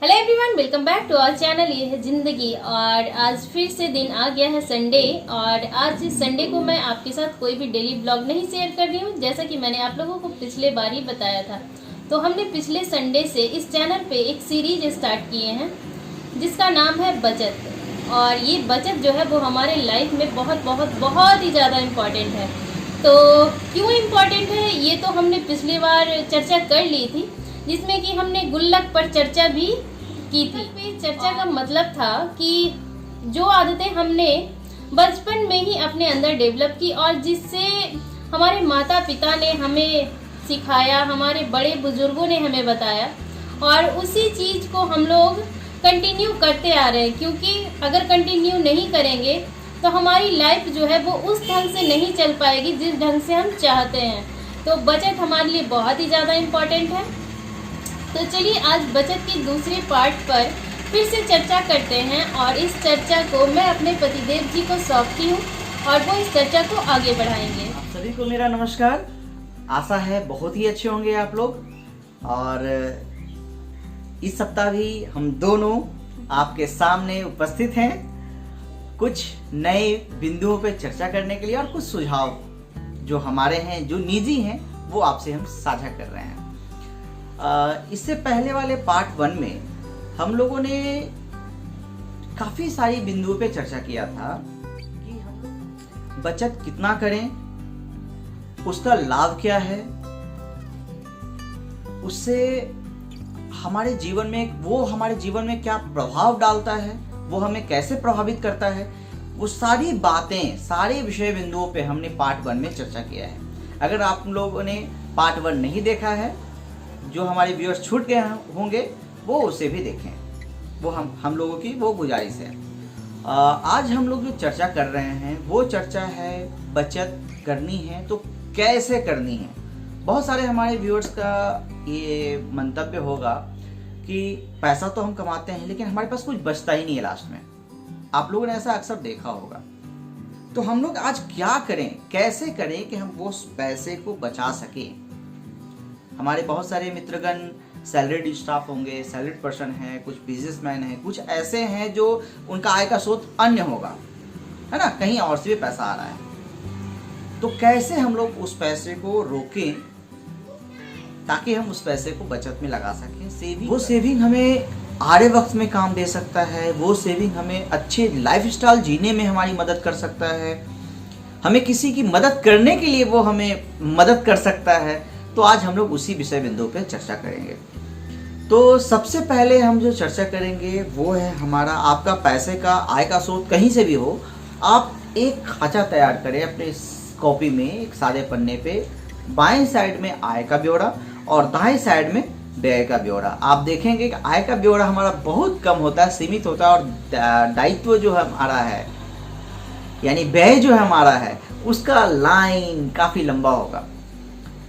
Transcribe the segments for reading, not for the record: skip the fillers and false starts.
Hello everyone, welcome back to our channel. ये है ज़िंदगी। और आज फिर से दिन आ गया है संडे। और आज इस संडे को मैं आपके साथ कोई भी डेली ब्लॉग नहीं शेयर कर रही हूँ, जैसा कि मैंने आप लोगों को पिछले बार ही बताया था। तो हमने पिछले संडे से इस चैनल पे एक सीरीज स्टार्ट किए हैं जिसका नाम है बचत। और ये बचत जो है वो हमारे लाइफ में बहुत ही ज़्यादा इम्पॉर्टेंट है। तो क्यों इम्पॉर्टेंट है ये तो हमने पिछली बार चर्चा कर ली थी, जिसमें कि हमने गुल्लक पर चर्चा भी की थी। चर्चा का मतलब था कि जो आदतें हमने बचपन में ही अपने अंदर डेवलप की और जिससे हमारे माता पिता ने हमें सिखाया, हमारे बड़े बुजुर्गों ने हमें बताया, और उसी चीज़ को हम लोग कंटिन्यू करते आ रहे हैं। क्योंकि अगर कंटिन्यू नहीं करेंगे तो हमारी लाइफ जो है वो उस ढंग से नहीं चल पाएगी जिस ढंग से हम चाहते हैं। तो बचत हमारे लिए बहुत ही ज़्यादा इम्पॉर्टेंट है। तो चलिए आज बचत के दूसरे पार्ट पर फिर से चर्चा करते हैं। और इस चर्चा को मैं अपने पतिदेव जी को सौंपती हूँ और वो इस चर्चा को आगे बढ़ाएंगे। आप सभी को मेरा नमस्कार। आशा है बहुत ही अच्छे होंगे आप लोग। और इस सप्ताह भी हम दोनों आपके सामने उपस्थित हैं कुछ नए बिंदुओं पे चर्चा करने के लिए, और कुछ सुझाव जो हमारे हैं, जो निजी हैं, वो आपसे हम साझा कर रहे हैं। इससे पहले वाले पार्ट 1 में हम लोगों ने काफी सारी बिंदुओं पे चर्चा किया था कि हम लोग बचत कितना करें, उसका लाभ क्या है, उससे हमारे जीवन में क्या प्रभाव डालता है, वो हमें कैसे प्रभावित करता है, वो सारी बातें, सारे विषय बिंदुओं पे हमने पार्ट 1 में चर्चा किया है। अगर आप लोगों ने पार्ट 1 नहीं देखा है, जो हमारे व्यूअर्स छूट गए होंगे, वो उसे भी देखें। वो हम लोगों की वो गुजारिश है। आज हम लोग जो चर्चा कर रहे हैं वो चर्चा है बचत करनी है तो कैसे करनी है। बहुत सारे हमारे व्यूअर्स का ये मंतव्य होगा कि पैसा तो हम कमाते हैं लेकिन हमारे पास कुछ बचता ही नहीं है लास्ट में। आप लोगों ने ऐसा अक्सर देखा होगा। तो हम लोग आज क्या करें, कैसे करें कि हम वो पैसे को बचा सकें। हमारे बहुत सारे मित्रगण सैलरीड स्टाफ होंगे, सैलरीड पर्सन है, कुछ बिजनेसमैन है, कुछ ऐसे हैं जो उनका आय का स्रोत अन्य होगा, है ना, कहीं और से भी पैसा आ रहा है। तो कैसे हम लोग उस पैसे को रोकें ताकि हम उस पैसे को बचत में लगा सकें। वो सेविंग हमें आड़े वक्त में काम दे सकता है, वो सेविंग हमें अच्छे लाइफस्टाइल जीने में हमारी मदद कर सकता है, हमें किसी की मदद करने के लिए वो हमें मदद कर सकता है। तो आज हम लोग उसी विषय बिंदु पे चर्चा करेंगे। तो सबसे पहले हम जो चर्चा करेंगे वो है हमारा, आपका पैसे का आय का स्रोत कहीं से भी हो, आप एक खाचा तैयार करें अपने कॉपी में, एक सादे पन्ने पे। बाएं साइड में आय का ब्यौरा और दाएं साइड में व्यय का ब्यौरा। आप देखेंगे कि आय का ब्यौरा हमारा बहुत कम होता है, सीमित होता है, और दायित्व जो हमारा है, यानी व्यय जो हमारा है, उसका लाइन काफी लंबा होगा।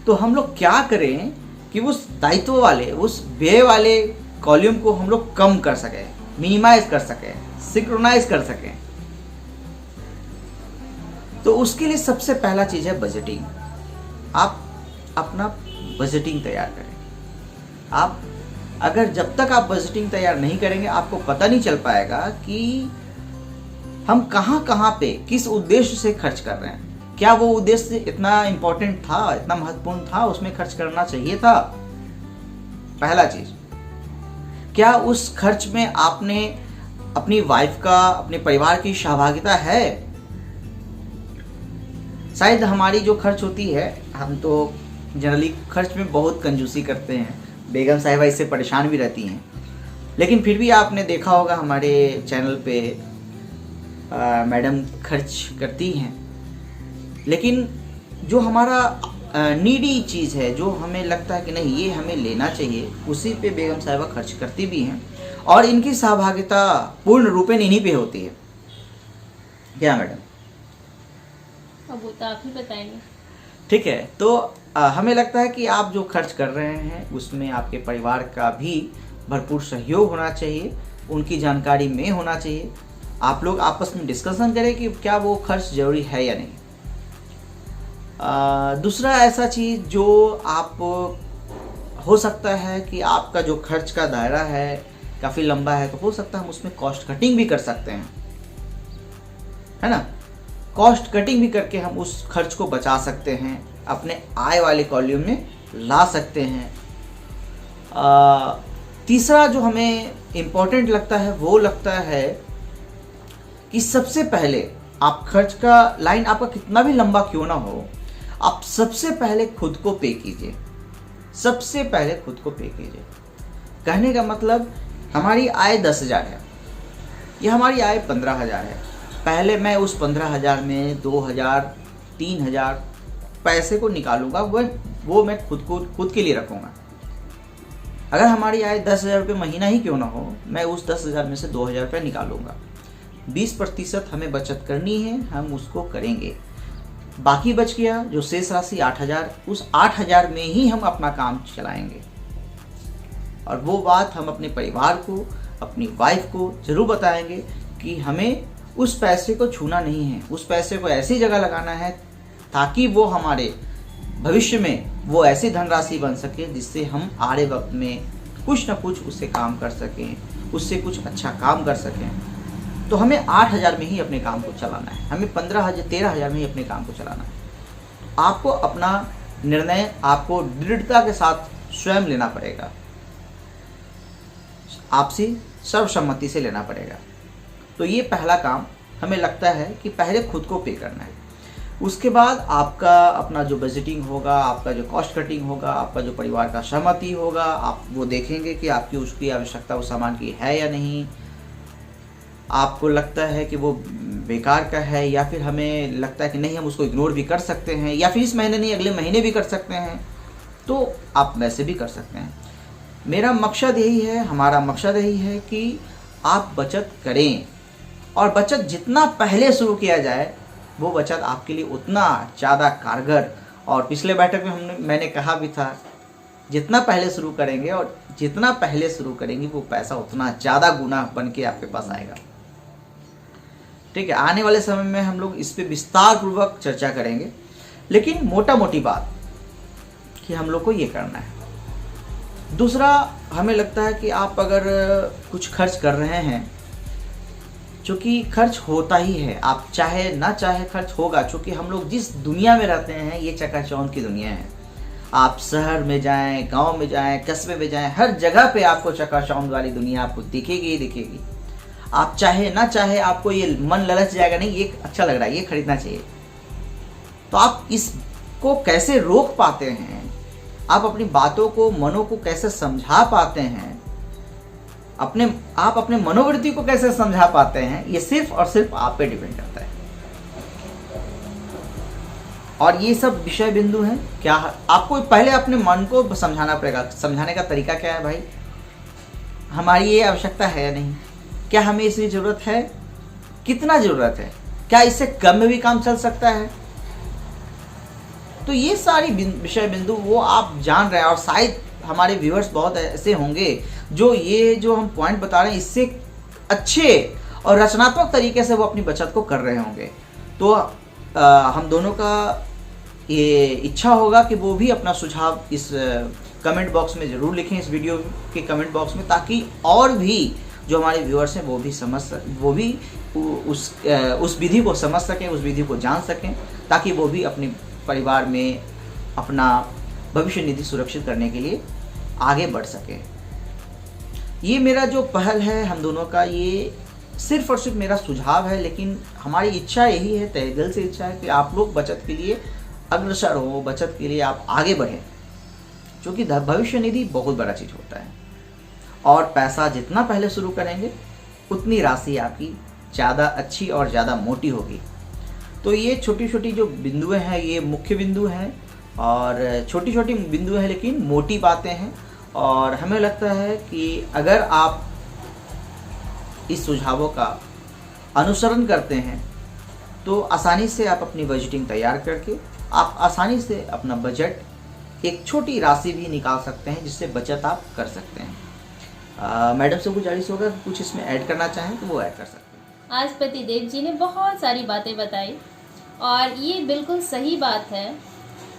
तो हम लोग क्या करें कि उस दायित्व वाले, उस व्यय वाले कॉलम को हम लोग कम कर सकें, मिनिमाइज कर सकें, सिंक्रोनाइज कर सकें। तो उसके लिए सबसे पहला चीज है बजटिंग। आप अपना बजटिंग तैयार करें। आप अगर जब तक आप बजटिंग तैयार नहीं करेंगे, आपको पता नहीं चल पाएगा कि हम कहाँ पे किस उद्देश्य से खर्च कर रहे हैं। क्या वो उद्देश्य इतना इंपॉर्टेंट था, इतना महत्वपूर्ण था, उसमें खर्च करना चाहिए था? पहला चीज, क्या उस खर्च में आपने अपनी वाइफ का, अपने परिवार की सहभागिता है? शायद हमारी जो खर्च होती है, हम तो जनरली खर्च में बहुत कंजूसी करते हैं, बेगम साहिबा इससे परेशान भी रहती हैं, लेकिन फिर भी आपने देखा होगा हमारे चैनल पे मैडम खर्च करती हैं। लेकिन जो हमारा नीडी चीज़ है, जो हमें लगता है कि नहीं ये हमें लेना चाहिए, उसी पे बेगम साहिबा खर्च करती भी हैं, और इनकी सहभागिता पूर्ण रूपेण इन्हीं पे होती है। क्या मैडम? अब वो तो आप ही बताएंगे। ठीक है। तो हमें लगता है कि आप जो खर्च कर रहे हैं उसमें आपके परिवार का भी भरपूर सहयोग होना चाहिए, उनकी जानकारी में होना चाहिए। आप लोग आपस में डिस्कशन करें कि क्या वो खर्च जरूरी है या नहीं। दूसरा ऐसा चीज़ जो आप हो सकता है कि आपका जो खर्च का दायरा है काफ़ी लंबा है, तो हो सकता है हम उसमें कॉस्ट कटिंग भी कर सकते हैं, है ना। कॉस्ट कटिंग भी करके हम उस खर्च को बचा सकते हैं, अपने आय वाले कॉलम में ला सकते हैं। तीसरा जो हमें इम्पोर्टेंट लगता है वो लगता है कि सबसे पहले आप खर्च का लाइन आपका कितना भी लंबा क्यों ना हो, आप सबसे पहले खुद को पे कीजिए। सबसे पहले खुद को पे कीजिए। कहने का मतलब हमारी आय 10,000 है या हमारी आय 15,000 है, पहले मैं उस 15,000 में 2,000 3,000 पैसे को निकालूंगा, वो मैं खुद के लिए रखूंगा। अगर हमारी आय 10,000 रुपये महीना ही क्यों ना हो, मैं उस 10,000 में से 2,000 रुपये निकालूंगा। 20% हमें बचत करनी है, हम उसको करेंगे। बाकी बच गया जो शेष राशि 8,000, उस 8,000 में ही हम अपना काम चलाएंगे। और वो बात हम अपने परिवार को, अपनी वाइफ को जरूर बताएंगे कि हमें उस पैसे को छूना नहीं है, उस पैसे को ऐसी जगह लगाना है ताकि वो हमारे भविष्य में वो ऐसी धनराशि बन सके जिससे हम आड़े वक्त में कुछ ना कुछ उससे काम कर सकें, उससे कुछ अच्छा काम कर सकें। तो हमें 8,000 में ही अपने काम को चलाना है, हमें 15,000 13,000 में ही अपने काम को चलाना है। आपको अपना निर्णय आपको दृढ़ता के साथ स्वयं लेना पड़ेगा, आपसी सर्वसम्मति से लेना पड़ेगा। तो ये पहला काम हमें लगता है कि पहले खुद को पे करना है। उसके बाद आपका अपना जो बजटिंग होगा, आपका जो कॉस्ट कटिंग होगा, आपका जो परिवार का सहमति होगा, आप वो देखेंगे कि आपकी उसकी आवश्यकता उस सामान की है या नहीं। आपको लगता है कि वो बेकार का है या फिर हमें लगता है कि नहीं हम उसको इग्नोर भी कर सकते हैं, या फिर इस महीने नहीं अगले महीने भी कर सकते हैं, तो आप वैसे भी कर सकते हैं। मेरा मकसद यही है, हमारा मकसद यही है कि आप बचत करें, और बचत जितना पहले शुरू किया जाए वो बचत आपके लिए उतना ज़्यादा कारगर। और पिछले बैठक में मैंने कहा भी था, जितना पहले शुरू करेंगे और जितना पहले शुरू करेंगे वो पैसा उतना ज़्यादा गुना बन के आपके पास आएगा। ठीक है, आने वाले समय में हम लोग इस पे विस्तार पूर्वक चर्चा करेंगे, लेकिन मोटा मोटी बात कि हम लोग को ये करना है। दूसरा, हमें लगता है कि आप अगर कुछ खर्च कर रहे हैं, चूँकि खर्च होता ही है, आप चाहे ना चाहे खर्च होगा, चूँकि हम लोग जिस दुनिया में रहते हैं ये चकाचौंध की दुनिया है। आप शहर में जाएं, गांव में जाएं, कस्बे में जाएं, हर जगह पे आपको चकाचौंध वाली दुनिया आपको दिखेगी ही दिखेगी। आप चाहे ना चाहे आपको ये मन ललच जाएगा, नहीं ये अच्छा लग रहा है, ये खरीदना चाहिए। तो आप इसको कैसे रोक पाते हैं, आप अपनी बातों को, मनों को कैसे समझा पाते हैं, आप अपने मनोवृत्ति को कैसे समझा पाते हैं, ये सिर्फ और सिर्फ आप पे डिपेंड करता है। और ये सब विषय बिंदु हैं। क्या आपको पहले अपने मन को समझाना पड़ेगा। समझाने का तरीका क्या है भाई, हमारी ये आवश्यकता है या नहीं, क्या हमें इसकी ज़रूरत है, कितना ज़रूरत है, क्या इससे कम में भी काम चल सकता है। तो ये सारी विषय बिंदु वो आप जान रहे हैं, और शायद हमारे व्यूअर्स बहुत ऐसे होंगे जो ये जो हम पॉइंट बता रहे हैं इससे अच्छे और रचनात्मक तरीके से वो अपनी बचत को कर रहे होंगे। तो हम दोनों का ये इच्छा होगा कि वो भी अपना सुझाव इस कमेंट बॉक्स में ज़रूर लिखें, इस वीडियो के कमेंट बॉक्स में, ताकि और भी जो हमारे व्यूअर्स हैं वो भी उस विधि को समझ सकें, उस विधि को जान सकें, ताकि वो भी अपने परिवार में अपना भविष्य निधि सुरक्षित करने के लिए आगे बढ़ सके। ये मेरा जो पहल है हम दोनों का, ये सिर्फ और सिर्फ मेरा सुझाव है, लेकिन हमारी इच्छा यही है, तहे दिल से इच्छा है कि आप लोग बचत के लिए अग्रसर हो, बचत के लिए आप आगे बढ़ें, क्योंकि भविष्य निधि बहुत बड़ा चीज़ होता है। और पैसा जितना पहले शुरू करेंगे उतनी राशि आपकी ज़्यादा अच्छी और ज़्यादा मोटी होगी। तो ये छोटी छोटी जो बिंदुएँ हैं ये मुख्य बिंदु हैं, और छोटी छोटी बिंदु हैं लेकिन मोटी बातें हैं। और हमें लगता है कि अगर आप इस सुझावों का अनुसरण करते हैं तो आसानी से आप अपनी बजटिंग तैयार करके आप आसानी से अपना बजट एक छोटी राशि भी निकाल सकते हैं, जिससे बचत आप कर सकते हैं। मैडम से गुजारिश होगा कि कुछ इसमें ऐड करना चाहें तो वो ऐड कर सकते हैं। आज पतिदेव जी ने बहुत सारी बातें बताई, और ये बिल्कुल सही बात है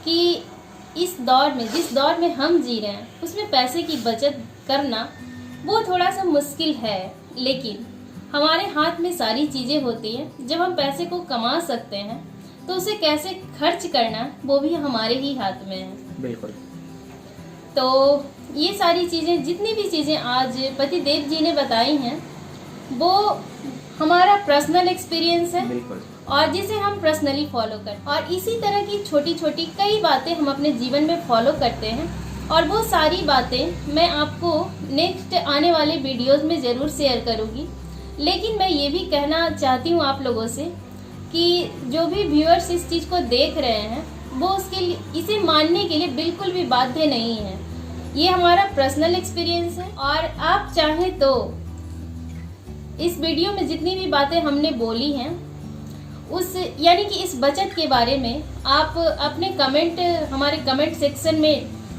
कि इस दौर में, जिस दौर में हम जी रहे हैं, उसमें पैसे की बचत करना वो थोड़ा सा मुश्किल है, लेकिन हमारे हाथ में सारी चीज़ें होती हैं। जब हम पैसे को कमा सकते हैं तो उसे कैसे खर्च करना वो भी हमारे ही हाथ में है। बिल्कुल। तो ये सारी चीज़ें, जितनी भी चीज़ें आज पतिदेव जी ने बताई हैं, वो हमारा पर्सनल एक्सपीरियंस है। बिल्कुल। और जिसे हम पर्सनली फॉलो करते हैं, और इसी तरह की छोटी छोटी कई बातें हम अपने जीवन में फॉलो करते हैं। और वो सारी बातें मैं आपको नेक्स्ट आने वाले वीडियोस में ज़रूर शेयर करूँगी। लेकिन मैं ये भी कहना चाहती हूँ आप लोगों से कि जो भी व्यूअर्स इस चीज़ को देख रहे हैं वो उसके लिए, इसे मानने के लिए बिल्कुल भी बाध्य नहीं है। ये हमारा पर्सनल एक्सपीरियंस है। और आप चाहें तो इस वीडियो में जितनी भी बातें हमने बोली हैं उस, यानी कि इस बचत के बारे में आप अपने कमेंट हमारे कमेंट सेक्शन में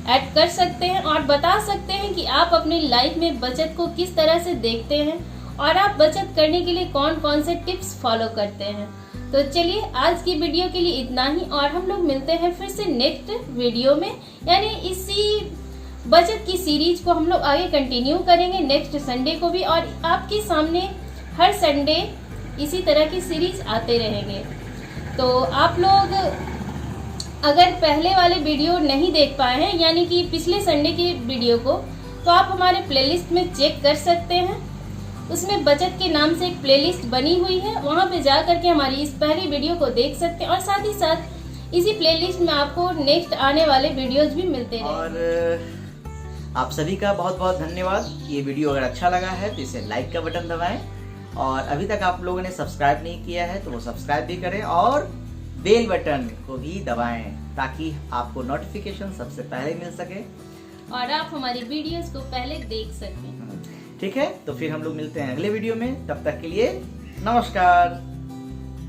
ऐड कर सकते हैं और बता सकते हैं कि आप अपनी लाइफ में बचत को किस तरह से देखते हैं और आप बचत करने के लिए कौन कौन से टिप्स फॉलो करते हैं। तो चलिए आज की वीडियो के लिए इतना ही, और हम लोग मिलते हैं फिर से नेक्स्ट वीडियो में। यानी इसी बचत की सीरीज को हम लोग आगे कंटिन्यू करेंगे नेक्स्ट संडे को भी, और आपके सामने हर संडे इसी तरह की सीरीज आते रहेंगे। तो आप लोग अगर पहले वाले वीडियो नहीं देख पाए हैं, यानी कि पिछले संडे की वीडियो को, तो आप हमारे प्लेलिस्ट में चेक कर सकते हैं। उसमें बचत के नाम से एक प्लेलिस्ट बनी हुई है, वहाँ पे जा करके हमारी इस पहली वीडियो को देख सकते हैं। और साथ ही साथ इसी प्लेलिस्ट में आपको नेक्स्ट आने वाले वीडियोज भी मिलते हैं। और आप सभी का बहुत बहुत धन्यवाद। ये वीडियो अगर अच्छा लगा है तो इसे लाइक का बटन दबाएं, और अभी तक आप लोगों ने सब्सक्राइब नहीं किया है तो वो सब्सक्राइब भी करें, और बेल बटन को भी दबाएं ताकि आपको नोटिफिकेशन सबसे पहले मिल सके और आप हमारी वीडियोस को पहले देख सकें। ठीक है, तो फिर हम लोग मिलते हैं अगले वीडियो में। तब तक के लिए नमस्कार।